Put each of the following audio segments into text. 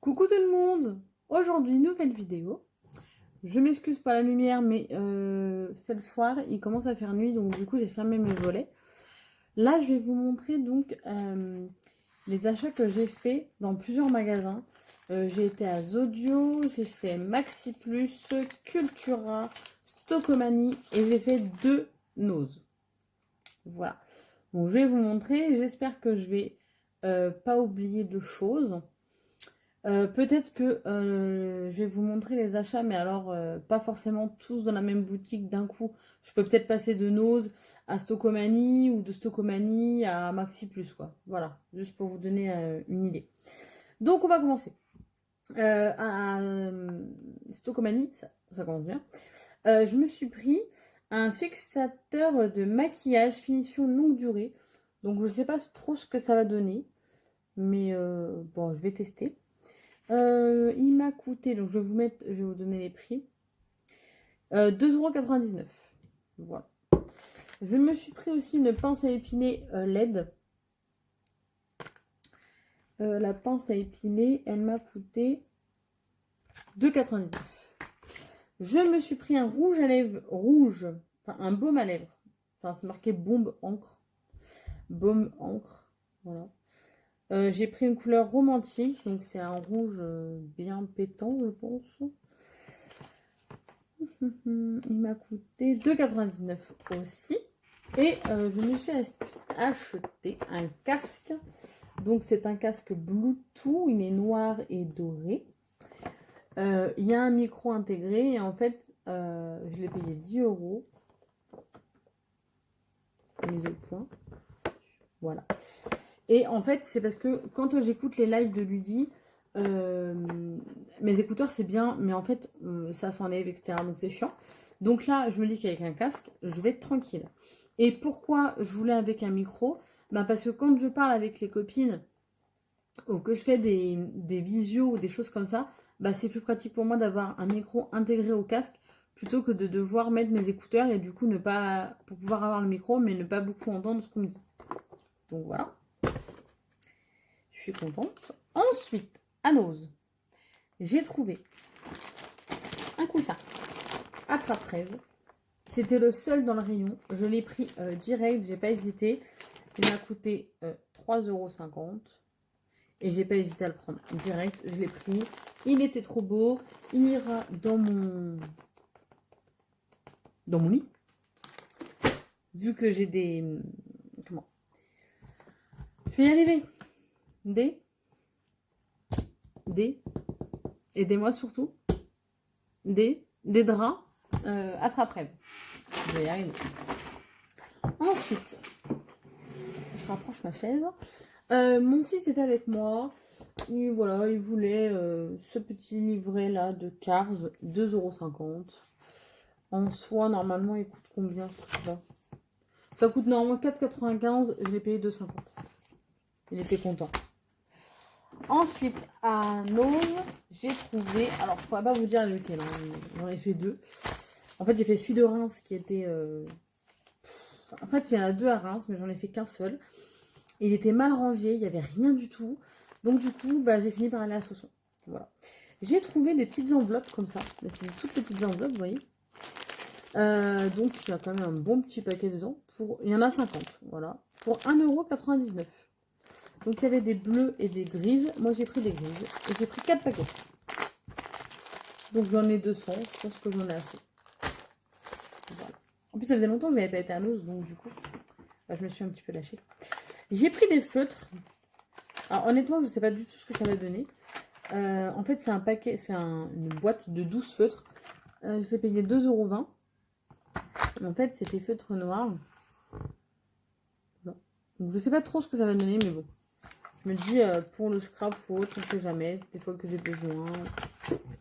Coucou tout le monde! Aujourd'hui, nouvelle vidéo. Je m'excuse pour la lumière, mais c'est le soir, il commence à faire nuit, donc du coup j'ai fermé mes volets. Là, je vais vous montrer donc les achats que j'ai fait dans plusieurs magasins. J'ai été à Zodio, j'ai fait Maxi Plus, Cultura, Stocomanie et j'ai fait 2 Nose. Voilà. Donc je vais vous montrer, j'espère que je vais pas oublier de choses. Peut-être que je vais vous montrer les achats, mais alors pas forcément tous dans la même boutique d'un coup. Je peux peut-être passer de Nose à Stocomanie ou de Stocomanie à Maxi Plus, quoi. Voilà, juste pour vous donner une idée. Donc on va commencer. À Stocomanie, ça commence bien. Je me suis pris un fixateur de maquillage finition longue durée. Donc je ne sais pas trop ce que ça va donner, mais bon, je vais tester. Il m'a coûté, donc je vais vous donner les prix. 2,99 €. Voilà. Je me suis pris aussi une pince à épiler LED. La pince à épiler, elle m'a coûté 2,99 €. Je me suis pris un rouge à lèvres rouge, enfin un baume à lèvres. Enfin, c'est marqué bombe encre. Baume encre. Voilà. J'ai pris une couleur romantique, donc c'est un rouge bien pétant, je pense. Il m'a coûté 2,99 € aussi. Et je me suis acheté un casque. Donc c'est un casque Bluetooth, il est noir et doré. Il y a un micro intégré et en fait je l'ai payé 10 €. Les deux points. Voilà. Et en fait c'est parce que quand j'écoute les lives de Ludi, mes écouteurs c'est bien, mais en fait ça s'enlève, etc. Donc c'est chiant. Donc là, je me dis qu'avec un casque, je vais être tranquille. Et pourquoi je voulais avec un micro? Ben parce que quand je parle avec les copines ou que je fais des visios ou des choses comme ça, bah c'est plus pratique pour moi d'avoir un micro intégré au casque plutôt que de devoir mettre mes écouteurs et du coup ne pas, pour pouvoir avoir le micro, mais ne pas beaucoup entendre ce qu'on me dit. Donc voilà. Je suis contente. Ensuite, à Nose, j'ai trouvé un coussin attrape-rêve. C'était le seul dans le rayon. Je l'ai pris direct, j'ai pas hésité. Il m'a coûté 3,50 €. Et j'ai pas hésité à le prendre direct. Je l'ai pris. Il était trop beau. Il ira dans mon lit. Vu que j'ai des... Comment? Je vais y arriver. Aidez-moi surtout. Des draps attrape-rêve. Je vais y arriver. Ensuite, je rapproche ma chaise. Mon fils est avec moi. Et voilà, il voulait ce petit livret là de Cars, 2,50 €. En soi, normalement, il coûte combien celui-là? Ça coûte normalement 4,95 €. Je l'ai payé 2,50 €. Il était content. Ensuite, à Nose, j'ai trouvé. Alors, je ne pourrais pas vous dire lequel. Hein, j'en ai fait 2. En fait, j'ai fait celui de Reims qui était. En fait, il y en a 2 à Reims, mais j'en ai fait qu'un seul. Il était mal rangé, il n'y avait rien du tout. Donc du coup, bah, j'ai fini par aller à Soissons. Voilà. J'ai trouvé des petites enveloppes comme ça. C'est des toutes petites enveloppes, vous voyez. Donc il y a quand même un bon petit paquet dedans. Il y en a 50, voilà. Pour 1,99 €. Donc il y avait des bleus et des grises. Moi j'ai pris des grises. Et j'ai pris 4 paquets. Donc j'en ai 200. Je pense que j'en ai assez. Voilà. En plus ça faisait longtemps que je n'avais pas été à Nose. Donc du coup, bah, je me suis un petit peu lâchée. J'ai pris des feutres. Alors honnêtement, je ne sais pas du tout ce que ça va donner. En fait, c'est un paquet, c'est une boîte de 12 feutres. Je l'ai payé 2,20 €. En fait, c'est des feutres noirs. Voilà. Donc, je sais pas trop ce que ça va donner, mais bon. Je me dis, pour le scrap ou autre, on sait jamais. Des fois que j'ai besoin.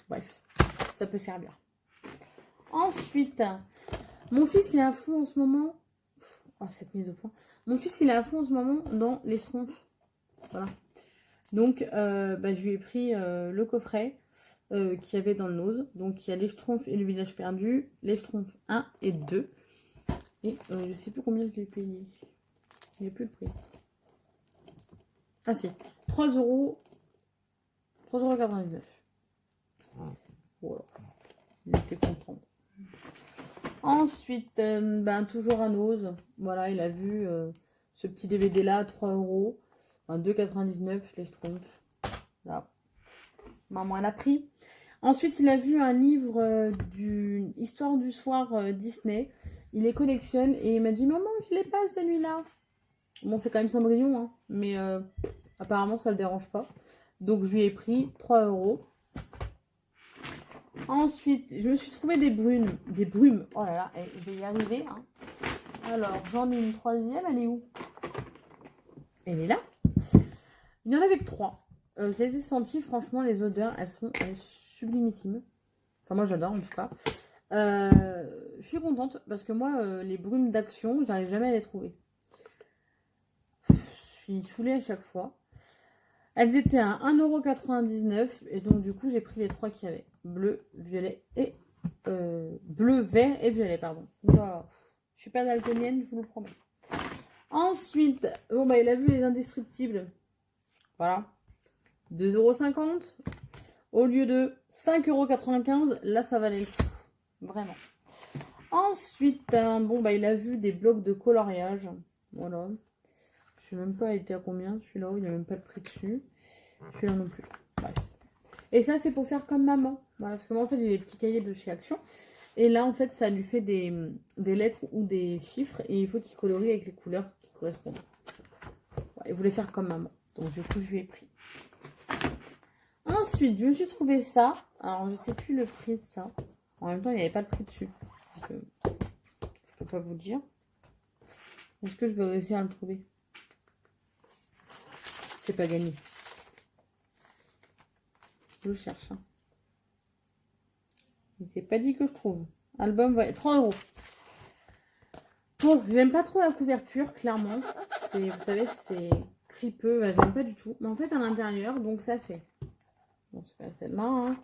Bref, ça peut servir. Ensuite, mon fils il est à fond en ce moment. Oh, cette mise au point. Mon fils il est à fond en ce moment dans les schtroumpfs. Voilà. Donc, bah, je lui ai pris le coffret qu'il y avait dans le Nose. Donc, il y a les Schtroumpfs et le village perdu, les Schtroumpfs 1 et 2. Et je sais plus combien je l'ai payé. Il n'y a plus le prix. Ah si, 3 €. 3,99 €. Voilà. Il était content. Ensuite, toujours à Nose. Voilà, il a vu ce petit DVD là à 3 €. Enfin, 2,99 € les Schtroumpfs. Là. Maman, elle a pris. Ensuite, il a vu un livre du Histoire du soir Disney. Il les collectionne et il m'a dit maman, je l'ai pas celui-là. Bon, c'est quand même Cendrillon, hein, mais apparemment ça le dérange pas. Donc je lui ai pris 3 €. Ensuite, je me suis trouvé des brumes. Oh là là, je vais y arriver. Hein. Alors, j'en ai une troisième, elle est où? Elle est là. Il y en avait que 3. Je les ai senties, franchement, les odeurs, elles sont sublimissimes. Enfin, moi j'adore en tout cas. Je suis contente parce que moi, les brumes d'action, j'arrive jamais à les trouver. Je suis saoulée à chaque fois. Elles étaient à 1,99 € et donc du coup j'ai pris les 3 qu'il y avait. Bleu, violet et... bleu, vert et violet, pardon. Wow. Je suis pas daltonienne, je vous le promets. Ensuite, bon il a vu les indestructibles. Voilà. 2,50 € au lieu de 5,95 €. Là, ça valait le coup. Vraiment. Ensuite, il a vu des blocs de coloriage. Voilà. Je sais même pas, il était à combien celui-là. Il n'y a même pas le prix dessus. Celui-là non plus. Bref. Et ça, c'est pour faire comme maman. Voilà, parce que moi, en fait, j'ai des petits cahiers de chez Action. Et là, en fait, ça lui fait des lettres ou des chiffres. Et il faut qu'il colorie avec les couleurs qui correspondent. Ouais, il voulait faire comme maman. Donc, du coup, je lui ai pris. Ensuite, je me suis trouvé ça. Alors, je sais plus le prix de ça. En même temps, il n'y avait pas le prix dessus. Donc, je peux pas vous dire. Est-ce que je vais réussir à le trouver? C'est pas gagné. Je le cherche. Hein. Il s'est pas dit que je trouve. Album, ouais, 3 €. Bon, j'aime pas trop la couverture, clairement. Vous savez, c'est cripeux. Bah, j'aime pas du tout. Mais en fait, à l'intérieur, donc ça fait... Bon, c'est pas celle-là. Hein.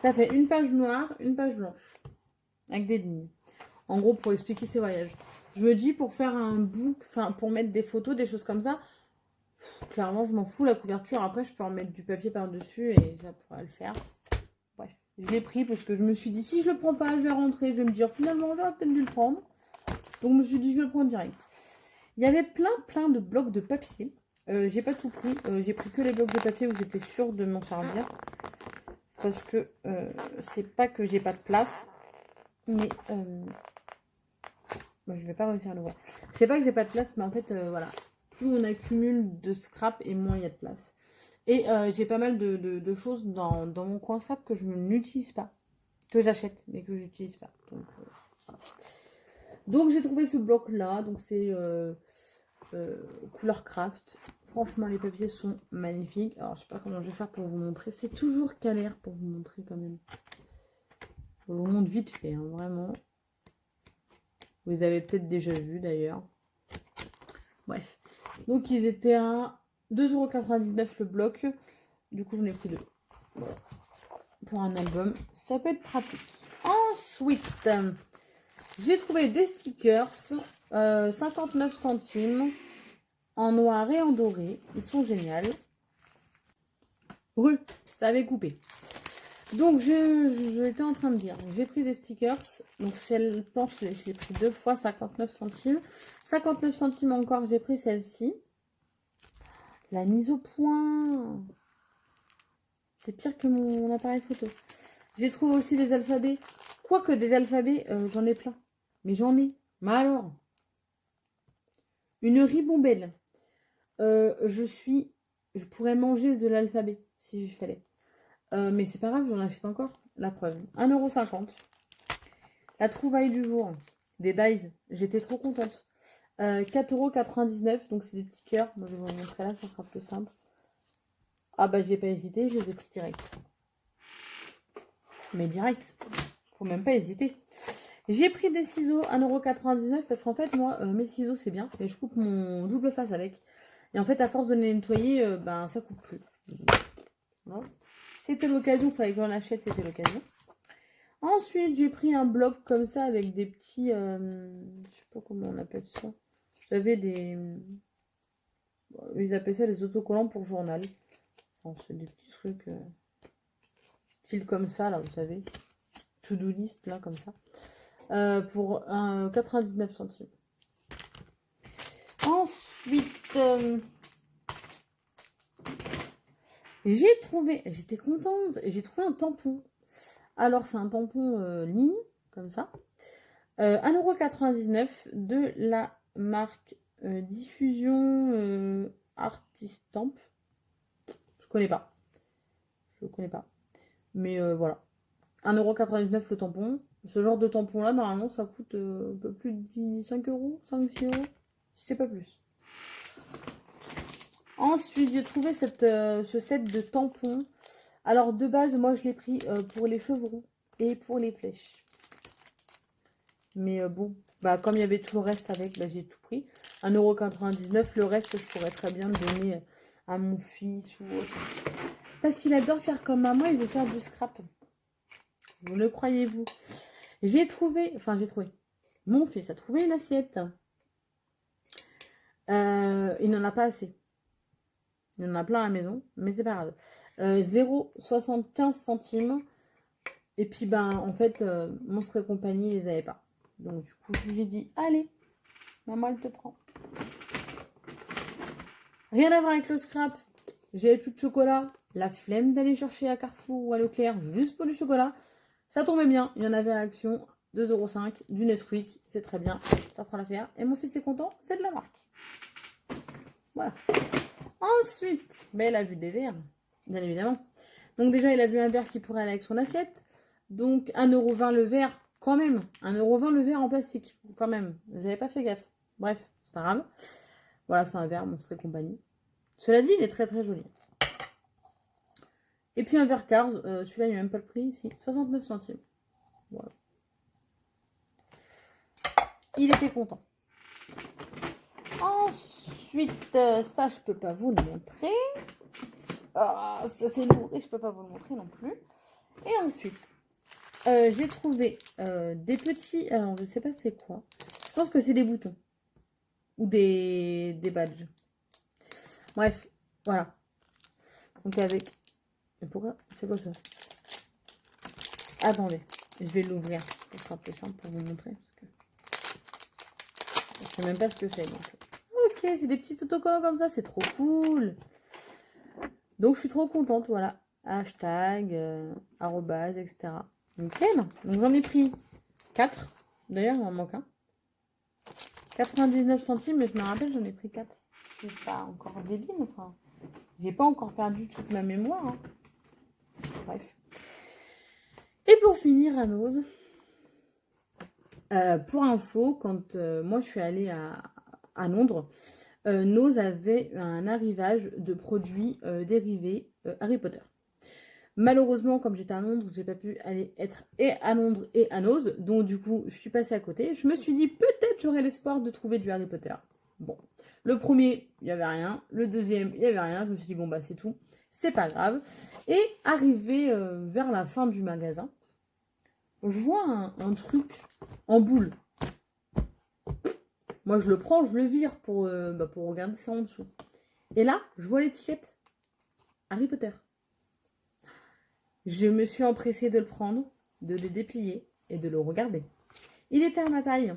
Ça fait une page noire, une page blanche. Avec des lignes. En gros, pour expliquer ses voyages. Je me dis, pour faire un book, enfin, pour mettre des photos, des choses comme ça, clairement, je m'en fous, la couverture. Après, je peux en mettre du papier par-dessus et ça pourra le faire. Bref, je l'ai pris parce que je me suis dit, si je le prends pas, je vais rentrer. Je vais me dire, finalement, j'aurais peut-être dû le prendre. Donc, je me suis dit, je vais le prendre direct. Il y avait plein de blocs de papier. J'ai pas tout pris. J'ai pris que les blocs de papier où j'étais sûre de m'en servir. Parce que c'est pas que j'ai pas de place. Mais je vais pas réussir à le voir. C'est pas que j'ai pas de place, mais en fait, voilà. Plus on accumule de scrap et moins il y a de place. Et j'ai pas mal de choses dans mon coin scrap que je n'utilise pas. Que j'achète, mais que j'utilise pas. Donc j'ai trouvé ce bloc là. Donc c'est couleur craft. Franchement, les papiers sont magnifiques. Alors je sais pas comment je vais faire pour vous montrer. C'est toujours galère pour vous montrer quand même. Je vous le montre vite fait, hein, vraiment. Vous les avez peut-être déjà vus d'ailleurs. Bref. Donc ils étaient à 2,99 € le bloc. Du coup j'en ai pris 2. Voilà. Pour un album. Ça peut être pratique. Ensuite, j'ai trouvé des stickers. 59 centimes. En noir et en doré. Ils sont géniaux. Rue. Ça avait coupé. Donc, j'étais en train de dire, j'ai pris des stickers. Donc, celle planche, je l'ai pris 2 fois, 59 centimes. 59 centimes encore, j'ai pris celle-ci. La mise au point. C'est pire que mon appareil photo. J'ai trouvé aussi des alphabets. Quoique des alphabets, j'en ai plein. Mais j'en ai. Mais alors. Une ribombelle. Je pourrais manger de l'alphabet, si il fallait. Mais c'est pas grave, j'en achète encore. La preuve. 1,50 €. La trouvaille du jour. Des Dies. J'étais trop contente. 4,99 €. Donc c'est des petits cœurs. Moi je vais vous montrer là, ça sera plus simple. Ah bah j'ai pas hésité, je les ai pris direct. Mais direct. Faut même pas hésiter. J'ai pris des ciseaux 1,99 € parce qu'en fait moi mes ciseaux c'est bien. Mais je coupe mon double face avec. Et en fait à force de les nettoyer, ça coupe plus. Voilà. C'était l'occasion, il fallait que j'en achète, c'était l'occasion. Ensuite, j'ai pris un bloc comme ça avec des petits... je sais pas comment on appelle ça. Vous savez, ils appellent ça des autocollants pour journal. Enfin, c'est des petits trucs style comme ça, là, vous savez. To-do list, là, comme ça. Pour 99 centimes. Ensuite, j'étais contente, j'ai trouvé un tampon. Alors, c'est un tampon ligne, comme ça. 1,99 € de la marque Diffusion Artistamp. Je connais pas. Mais voilà. 1,99 € le tampon. Ce genre de tampon-là, normalement, ça coûte un peu plus de 5 €, 5-6 €. C'est pas plus. Ensuite, j'ai trouvé ce set de tampons. Alors, de base, moi, je l'ai pris pour les chevrons et pour les flèches. Mais bon, bah, comme il y avait tout le reste avec, bah, j'ai tout pris. 1,99 €. Le reste, je pourrais très bien le donner à mon fils ou autre. Parce qu'il adore faire comme maman, il veut faire du scrap. Vous le croyez-vous? Mon fils a trouvé une assiette. Il n'en a pas assez. Il en a plein à la maison, mais c'est pas grave. 0,75 centimes. Et puis, ben, en fait, Monstres et compagnie, ils les avait pas. Donc, du coup, je lui ai dit, allez, maman, elle te prend. Rien à voir avec le scrap. J'avais plus de chocolat. La flemme d'aller chercher à Carrefour ou à Leclerc juste pour du chocolat. Ça tombait bien. Il y en avait à action. 2,05 € du Nesquik. C'est très bien. Ça fera l'affaire. Et mon fils est content. C'est de la marque. Voilà. Ensuite, ben, il a vu des verres. Bien évidemment. Donc déjà, il a vu un verre qui pourrait aller avec son assiette. Donc 1,20 € le verre. Quand même. 1,20 € le verre en plastique. Quand même. J'avais pas fait gaffe. Bref, c'est pas grave. Voilà, c'est un verre Monstres et compagnie. Cela dit, il est très très joli. Et puis un verre Cars. Celui-là, il n'y a même pas le prix ici. 69 centimes. Voilà. Il était content. Ensuite, ça, je peux pas vous le montrer. Ah, ça, c'est lourd et je peux pas vous le montrer non plus. Et ensuite, j'ai trouvé des petits... Alors, je sais pas c'est quoi. Je pense que c'est des boutons. Ou des badges. Bref, voilà. Donc avec... Et pourquoi? C'est quoi ça? Attendez, je vais l'ouvrir. Ce sera plus simple pour vous montrer. Parce que je sais même pas ce que c'est. Donc. Ok, c'est des petits autocollants comme ça. C'est trop cool. Donc, je suis trop contente. Voilà. Hashtag, arrobase, etc. Nickel. Donc, j'en ai pris 4. D'ailleurs, il m'en manque un. 99 centimes, mais je me rappelle, j'en ai pris 4. Je suis pas encore débile. Enfin, j'ai pas encore perdu toute ma mémoire. Hein. Bref. Et pour finir, à Nose, pour info, quand moi je suis allée à Londres, Nose avait un arrivage de produits dérivés Harry Potter. Malheureusement, comme j'étais à Londres, j'ai pas pu aller être et à Londres et à Nose, donc du coup, je suis passée à côté. Je me suis dit, peut-être j'aurai l'espoir de trouver du Harry Potter. Bon, le premier, il n'y avait rien. Le deuxième, il n'y avait rien. Je me suis dit, bon, bah c'est tout. C'est pas grave. Et arrivé vers la fin du magasin, je vois un truc en boule. Moi, je le prends, je le vire pour regarder ça en dessous. Et là, je vois l'étiquette Harry Potter. Je me suis empressée de le prendre, de le déplier et de le regarder. Il était à ma taille.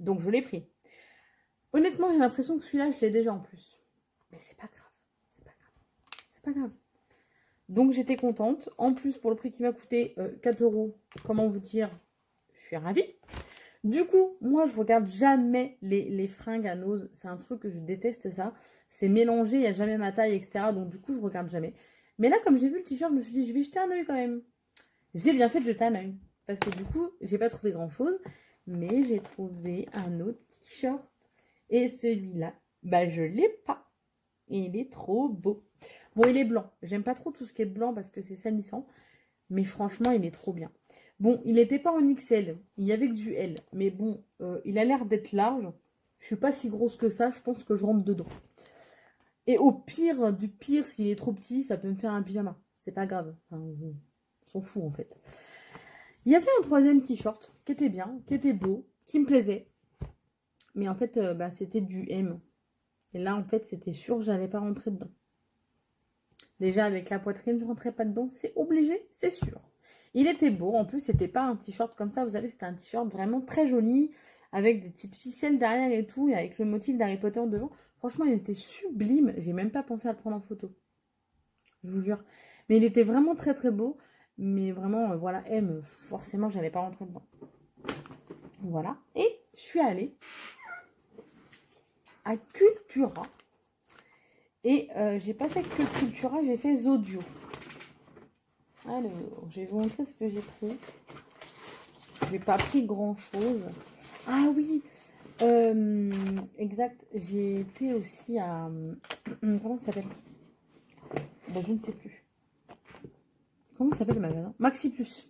Donc, je l'ai pris. Honnêtement, j'ai l'impression que celui-là, je l'ai déjà en plus. Mais c'est pas grave. C'est pas grave. C'est pas grave. Donc, j'étais contente. En plus, pour le prix qui m'a coûté 4 €, comment vous dire, je suis ravie. Du coup, moi, je regarde jamais les fringues à Nose. C'est un truc que je déteste, ça. C'est mélangé, il n'y a jamais ma taille, etc. Donc, du coup, je regarde jamais. Mais là, comme j'ai vu le t-shirt, je me suis dit, je vais jeter un œil quand même. J'ai bien fait de jeter un œil. Parce que du coup, j'ai pas trouvé grand-chose. Mais j'ai trouvé un autre t-shirt. Et celui-là, bah, je l'ai pas. Et il est trop beau. Bon, il est blanc. J'aime pas trop tout ce qui est blanc parce que c'est salissant. Mais franchement, il est trop bien. Bon, il n'était pas en XL, il y avait que du L. Mais bon, il a l'air d'être large. Je suis pas si grosse que ça, je pense que je rentre dedans. Et au pire du pire, s'il est trop petit, ça peut me faire un pyjama. C'est pas grave. Enfin, on s'en fout en fait. Il y avait un troisième t-shirt qui était bien, qui était beau, qui me plaisait. Mais en fait, c'était du M. Et là, en fait, c'était sûr que j'allais pas rentrer dedans. Déjà, avec la poitrine, je rentrais pas dedans. C'est obligé, c'est sûr. Il était beau. En plus, c'était pas un t-shirt comme ça. Vous savez, c'était un t-shirt vraiment très joli. Avec des petites ficelles derrière et tout. Et avec le motif d'Harry Potter devant. Franchement, il était sublime. J'ai même pas pensé à le prendre en photo. Je vous jure. Mais il était vraiment très très beau. Mais vraiment, voilà, M, forcément, j'allais pas rentrer dedans. Voilà. Et je suis allée à Cultura. Et j'ai pas fait que Cultura, j'ai fait Zodio. Alors, je vais vous montrer ce que j'ai pris. J'ai pas pris grand chose. Ah oui, exact. J'ai été aussi à. Comment ça s'appelle? Ben, je ne sais plus. Comment s'appelle le magasin? Maxi Plus.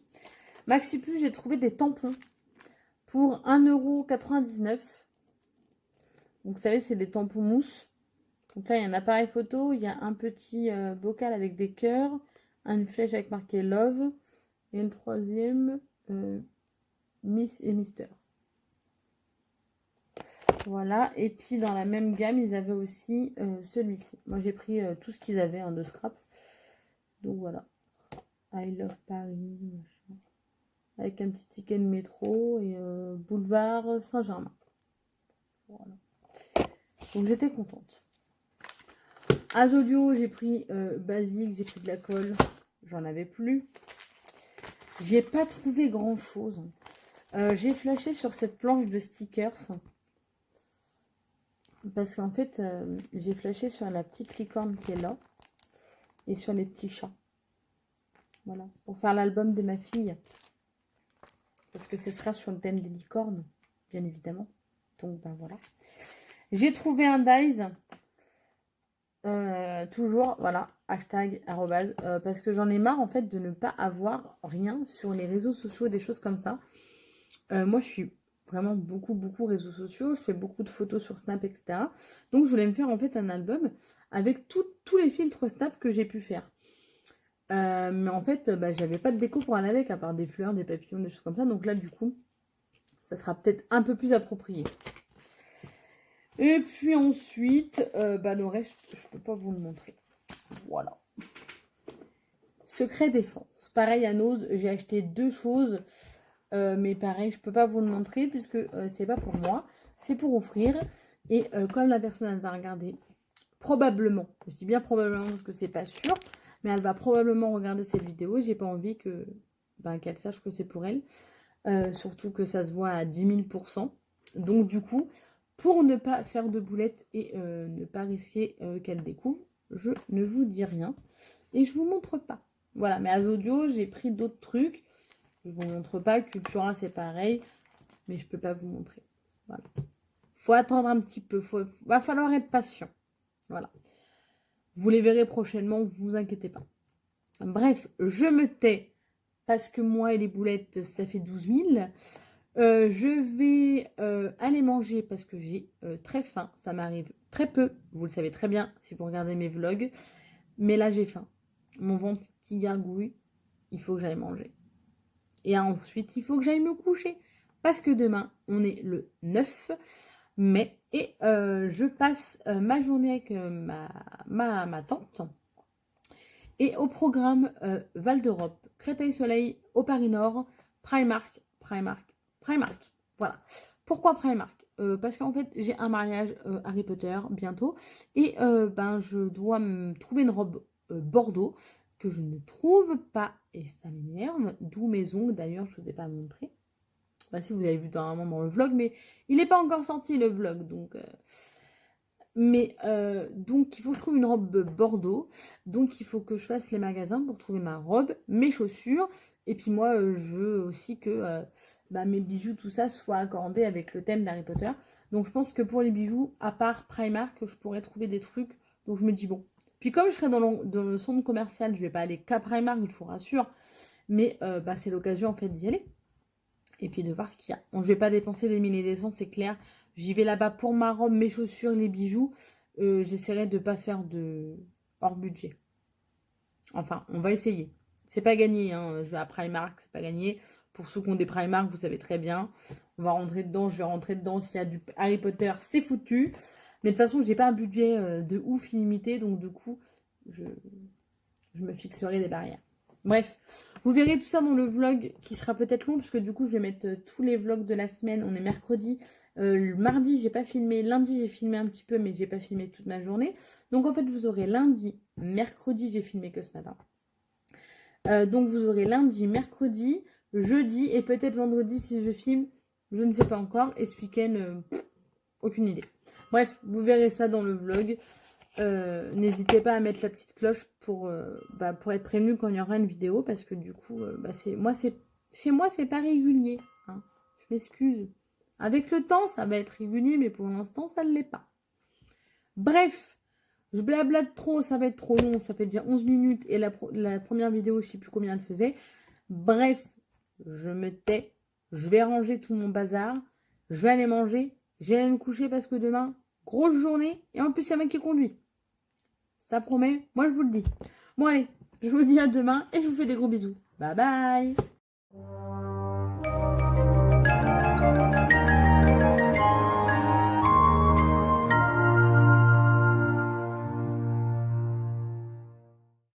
Maxi Plus, j'ai trouvé des tampons pour 1,99 €. Vous savez, c'est des tampons mousse. Donc là, il y a un appareil photo, il y a un petit bocal avec des cœurs, une flèche avec marqué Love, et une troisième, Miss et Mister. Voilà, et puis dans la même gamme, ils avaient aussi celui-ci. Moi, j'ai pris tout ce qu'ils avaient de scrap. Donc voilà. I Love Paris, machin. Avec un petit ticket de métro et boulevard Saint-Germain. Voilà. Donc j'étais contente. À Zodio, j'ai pris basique, j'ai pris de la colle. J'en avais plus. J'ai pas trouvé grand chose. J'ai flashé sur cette planche de stickers. Parce qu'en fait, j'ai flashé sur la petite licorne qui est là. Et sur les petits chats. Voilà. Pour faire l'album de ma fille. Parce que ce sera sur le thème des licornes. Bien évidemment. Donc, ben voilà. J'ai trouvé un dies. Toujours, voilà. Hashtag, arrobase. Parce que j'en ai marre, en fait, de ne pas avoir rien sur les réseaux sociaux. Des choses comme ça. Moi, je suis vraiment beaucoup réseaux sociaux. Je fais beaucoup de photos sur Snap, etc. Donc, je voulais me faire, en fait, un album avec tous les filtres Snap que j'ai pu faire. Mais en fait, j'avais pas de déco pour aller avec, à part des fleurs, des papillons, des choses comme ça. Donc là, du coup, ça sera peut-être un peu plus approprié. Et puis ensuite, le reste, je peux pas vous le montrer. Voilà. Secret défense. Pareil à Nose, j'ai acheté 2 choses. Mais pareil, je peux pas vous le montrer puisque c'est pas pour moi. C'est pour offrir. Et comme la personne, elle va regarder, probablement, je dis bien probablement parce que c'est pas sûr, mais elle va probablement regarder cette vidéo. J'ai pas envie que qu'elle sache que c'est pour elle. Surtout que ça se voit à 10 000%. Donc du coup, pour ne pas faire de boulettes et ne pas risquer qu'elle découvre, je ne vous dis rien. Et je vous montre pas. Voilà, mais à Zodio, j'ai pris d'autres trucs. Je vous montre pas. Cultura, c'est pareil. Mais je peux pas vous montrer. Voilà. Faut attendre un petit peu. Va falloir être patient. Voilà. Vous les verrez prochainement, vous inquiétez pas. Bref, je me tais. Parce que moi et les boulettes, ça fait 12 000. Je vais aller manger parce que j'ai très faim. Ça m'arrive très peu. Vous le savez très bien si vous regardez mes vlogs. Mais là, j'ai faim. Mon ventre qui gargouille. Il faut que j'aille manger. Et ensuite, il faut que j'aille me coucher. Parce que demain, on est le 9 mai. Et je passe ma journée avec ma tante. Et au programme Val d'Europe, Créteil-Soleil, au Paris Nord, Primark. Voilà. Pourquoi Primark? Parce qu'en fait, j'ai un mariage Harry Potter bientôt. Et je dois me trouver une robe Bordeaux que je ne trouve pas. Et ça m'énerve. D'où mes ongles. D'ailleurs, je ne vous ai pas montré. Si vous avez vu dans un moment dans le vlog. Mais il n'est pas encore sorti le vlog. Donc... donc il faut que je trouve une robe Bordeaux. Donc il faut que je fasse les magasins pour trouver ma robe, mes chaussures. Et puis moi je veux aussi que mes bijoux, tout ça soit accordé avec le thème d'Harry Potter. Donc je pense que pour les bijoux, à part Primark, je pourrais trouver des trucs. Donc je me dis bon. Puis comme je serai dans le centre commercial, je vais pas aller qu'à Primark, je vous rassure. Mais c'est l'occasion en fait d'y aller. Et puis de voir ce qu'il y a. Donc je vais pas dépenser des milliers et des cents, c'est clair. J'y vais là-bas pour ma robe, mes chaussures, les bijoux. J'essaierai de ne pas faire de hors budget. Enfin, on va essayer. C'est pas gagné, hein. Je vais à Primark, c'est pas gagné. Pour ceux qui ont des Primark, vous savez très bien. On va rentrer dedans, je vais rentrer dedans. S'il y a du Harry Potter, c'est foutu. Mais de toute façon, j'ai pas un budget de ouf illimité. Donc du coup, je me fixerai des barrières. Bref, vous verrez tout ça dans le vlog qui sera peut-être long, parce que du coup, je vais mettre tous les vlogs de la semaine. On est mercredi. Le mardi, j'ai pas filmé. Lundi, j'ai filmé un petit peu, mais j'ai pas filmé toute ma journée. Donc, en fait, vous aurez lundi, mercredi, j'ai filmé que ce matin. Donc, vous aurez lundi, mercredi, jeudi et peut-être vendredi si je filme. Je ne sais pas encore. Et ce week-end, aucune idée. Bref, vous verrez ça dans le vlog. N'hésitez pas à mettre la petite cloche pour être prévenu quand il y aura une vidéo, parce que du coup, chez moi, c'est pas régulier. Hein. Je m'excuse. Avec le temps, ça va être régulier, mais pour l'instant, ça ne l'est pas. Bref, je blablate trop, ça va être trop long. Ça fait déjà 11 minutes et la première vidéo, je ne sais plus combien elle faisait. Bref, je me tais. Je vais ranger tout mon bazar. Je vais aller manger. Je vais aller me coucher parce que demain, grosse journée. Et en plus, c'est moi qui conduit. Ça promet, moi je vous le dis. Bon allez, je vous dis à demain et je vous fais des gros bisous. Bye bye.